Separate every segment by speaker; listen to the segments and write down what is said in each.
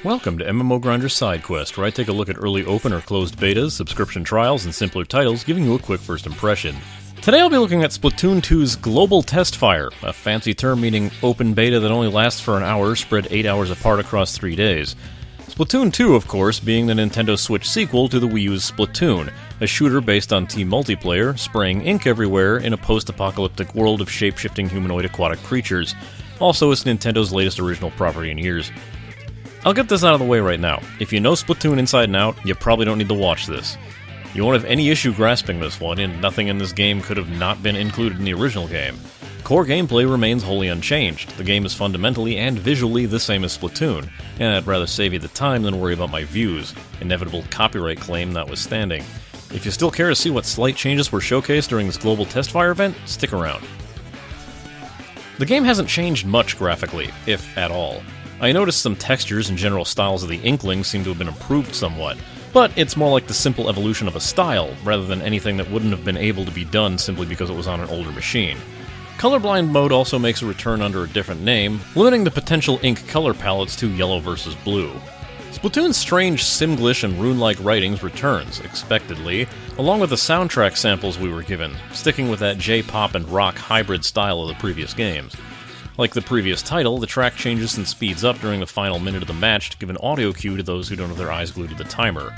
Speaker 1: Welcome to MMO Grinder Sidequest, where I take a look at early open or closed betas, subscription trials, and simpler titles, giving you a quick first impression. Today I'll be looking at Splatoon 2's Global Testfire, a fancy term meaning open beta that only lasts for an hour, spread 8 hours apart across 3 days. Splatoon 2, of course, being the Nintendo Switch sequel to the Wii U's Splatoon, a shooter based on team multiplayer, spraying ink everywhere in a post-apocalyptic world of shape-shifting humanoid aquatic creatures. Also, it's Nintendo's latest original property in years. I'll get this out of the way right now. If you know Splatoon inside and out, you probably don't need to watch this. You won't have any issue grasping this one, and nothing in this game could have not been included in the original game. Core gameplay remains wholly unchanged. The game is fundamentally and visually the same as Splatoon, and I'd rather save you the time than worry about my views, inevitable copyright claim notwithstanding. If you still care to see what slight changes were showcased during this Global Testfire event, stick around. The game hasn't changed much graphically, if at all. I noticed some textures and general styles of the Inklings seem to have been improved somewhat, but it's more like the simple evolution of a style, rather than anything that wouldn't have been able to be done simply because it was on an older machine. Colorblind mode also makes a return under a different name, limiting the potential ink color palettes to yellow versus blue. Splatoon's strange Simglish and rune-like writings returns, expectedly, along with the soundtrack samples we were given, sticking with that J-pop and rock hybrid style of the previous games. Like the previous title, the track changes and speeds up during the final minute of the match to give an audio cue to those who don't have their eyes glued to the timer.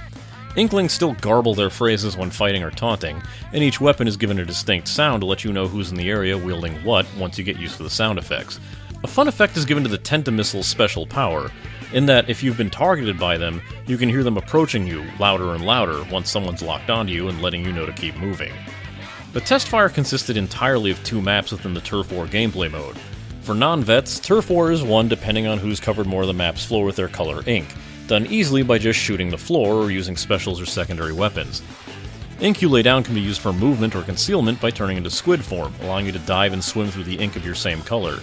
Speaker 1: Inklings still garble their phrases when fighting or taunting, and each weapon is given a distinct sound to let you know who's in the area wielding what once you get used to the sound effects. A fun effect is given to the Tentamissile's special power, in that if you've been targeted by them, you can hear them approaching you louder and louder once someone's locked onto you and letting you know to keep moving. The Testfire consisted entirely of 2 maps within the Turf War gameplay mode. For non-vets, Turf War is won depending on who's covered more of the map's floor with their color ink, done easily by just shooting the floor or using specials or secondary weapons. Ink you lay down can be used for movement or concealment by turning into squid form, allowing you to dive and swim through the ink of your same color.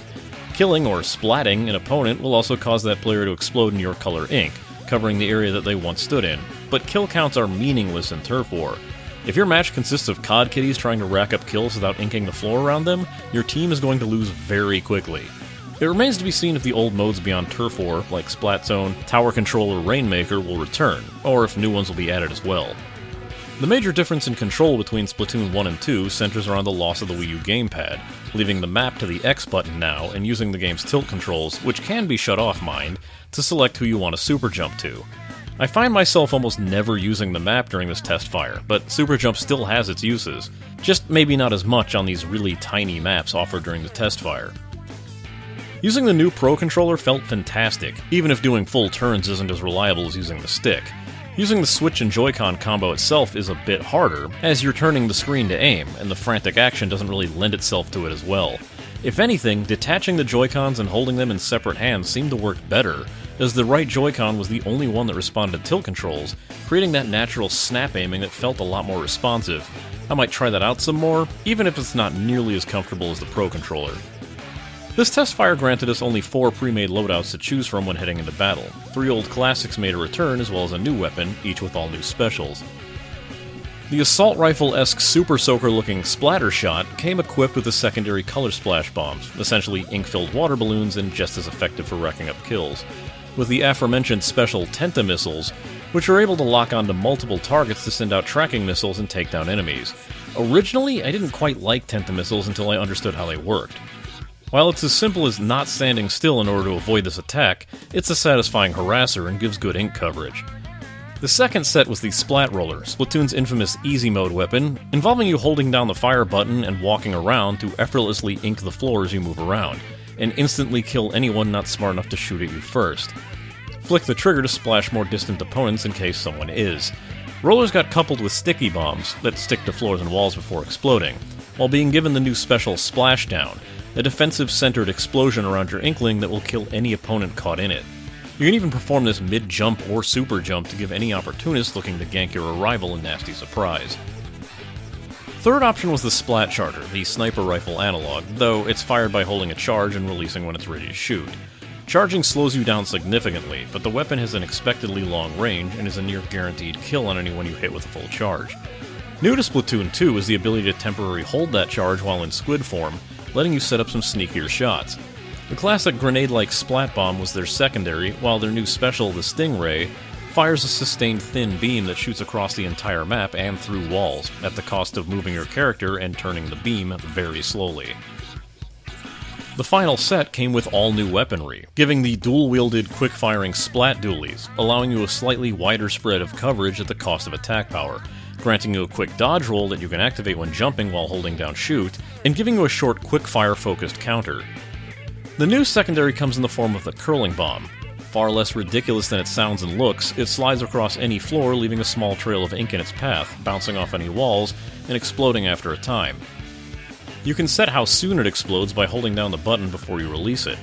Speaker 1: Killing or splatting an opponent will also cause that player to explode in your color ink, covering the area that they once stood in, but kill counts are meaningless in Turf War. If your match consists of COD kitties trying to rack up kills without inking the floor around them, your team is going to lose very quickly. It remains to be seen if the old modes beyond Turf War, like Splat Zone, Tower Control, or Rainmaker, will return, or if new ones will be added as well. The major difference in control between Splatoon 1 and 2 centers around the loss of the Wii U gamepad, leaving the map to the X button now and using the game's tilt controls, which can be shut off, mind, to select who you want to super jump to. I find myself almost never using the map during this test fire, but Super Jump still has its uses, just maybe not as much on these really tiny maps offered during the test fire. Using the new Pro Controller felt fantastic, even if doing full turns isn't as reliable as using the stick. Using the Switch and Joy-Con combo itself is a bit harder, as you're turning the screen to aim, and the frantic action doesn't really lend itself to it as well. If anything, detaching the Joy-Cons and holding them in separate hands seemed to work better, as the right Joy-Con was the only one that responded to tilt controls, creating that natural snap aiming that felt a lot more responsive. I might try that out some more, even if it's not nearly as comfortable as the Pro Controller. This Testfire granted us only 4 pre-made loadouts to choose from when heading into battle. 3 old classics made a return, as well as a new weapon, each with all new specials. The assault rifle-esque Super Soaker-looking Splatter Shot came equipped with the secondary color splash bombs, essentially ink-filled water balloons and just as effective for racking up kills, with the aforementioned special Tentamissiles, which are able to lock onto multiple targets to send out tracking missiles and take down enemies. Originally, I didn't quite like Tentamissiles until I understood how they worked. While it's as simple as not standing still in order to avoid this attack, it's a satisfying harasser and gives good ink coverage. The second set was the Splat Roller, Splatoon's infamous easy mode weapon, involving you holding down the fire button and walking around to effortlessly ink the floor as you move around, and instantly kill anyone not smart enough to shoot at you first. Flick the trigger to splash more distant opponents in case someone is. Rollers got coupled with sticky bombs that stick to floors and walls before exploding, while being given the new special Splashdown, a defensive-centered explosion around your Inkling that will kill any opponent caught in it. You can even perform this mid-jump or super jump to give any opportunist looking to gank your arrival a nasty surprise. Third option was the Splat Charger, the sniper rifle analog, though it's fired by holding a charge and releasing when it's ready to shoot. Charging slows you down significantly, but the weapon has an expectedly long range and is a near guaranteed kill on anyone you hit with a full charge. New to Splatoon 2 is the ability to temporarily hold that charge while in squid form, letting you set up some sneakier shots. The classic grenade-like splat bomb was their secondary, while their new special, the Stingray, fires a sustained thin beam that shoots across the entire map and through walls, at the cost of moving your character and turning the beam very slowly. The final set came with all new weaponry, giving the dual-wielded quick-firing splat dualies, allowing you a slightly wider spread of coverage at the cost of attack power, granting you a quick dodge roll that you can activate when jumping while holding down shoot, and giving you a short quick-fire focused counter. The new secondary comes in the form of the curling bomb. Far less ridiculous than it sounds and looks, it slides across any floor, leaving a small trail of ink in its path, bouncing off any walls, and exploding after a time. You can set how soon it explodes by holding down the button before you release it.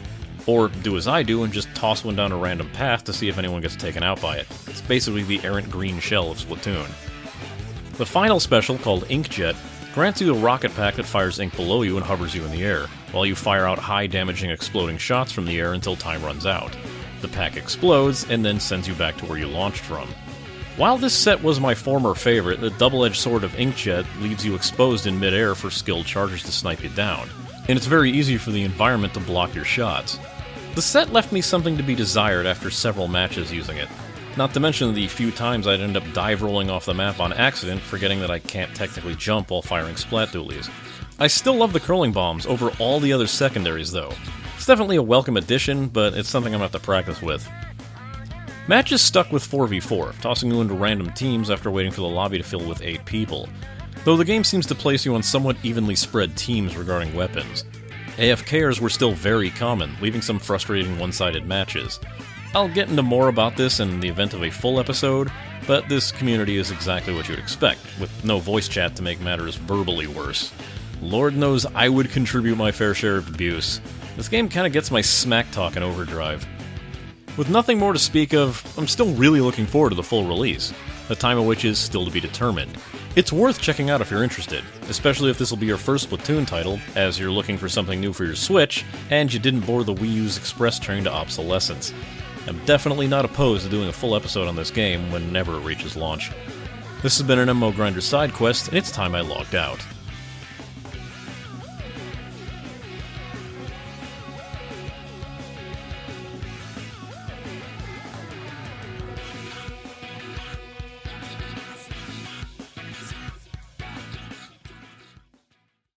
Speaker 1: Or do as I do and just toss one down a random path to see if anyone gets taken out by it. It's basically the errant green shell of Splatoon. The final special, called Inkjet, grants you a rocket pack that fires ink below you and hovers you in the air, while you fire out high-damaging exploding shots from the air until time runs out. The pack explodes, and then sends you back to where you launched from. While this set was my former favorite, the double-edged sword of Inkjet leaves you exposed in mid-air for skilled chargers to snipe you down, and it's very easy for the environment to block your shots. The set left me something to be desired after several matches using it, not to mention the few times I'd end up dive rolling off the map on accident, forgetting that I can't technically jump while firing splat dualies. I still love the curling bombs over all the other secondaries though. It's definitely a welcome addition, but it's something I'm going to have to practice with. Matches stuck with 4v4, tossing you into random teams after waiting for the lobby to fill with 8 people, though the game seems to place you on somewhat evenly spread teams regarding weapons. AFKers were still very common, leaving some frustrating one-sided matches. I'll get into more about this in the event of a full episode, but this community is exactly what you'd expect, with no voice chat to make matters verbally worse. Lord knows I would contribute my fair share of abuse. This game kinda gets my smack talk in overdrive. With nothing more to speak of, I'm still really looking forward to the full release, the time of which is still to be determined. It's worth checking out if you're interested, especially if this will be your first Splatoon title, as you're looking for something new for your Switch, and you didn't bore the Wii U's express train to obsolescence. I'm definitely not opposed to doing a full episode on this game whenever it reaches launch. This has been an MMO Grinder Sidequest, and it's time I logged out.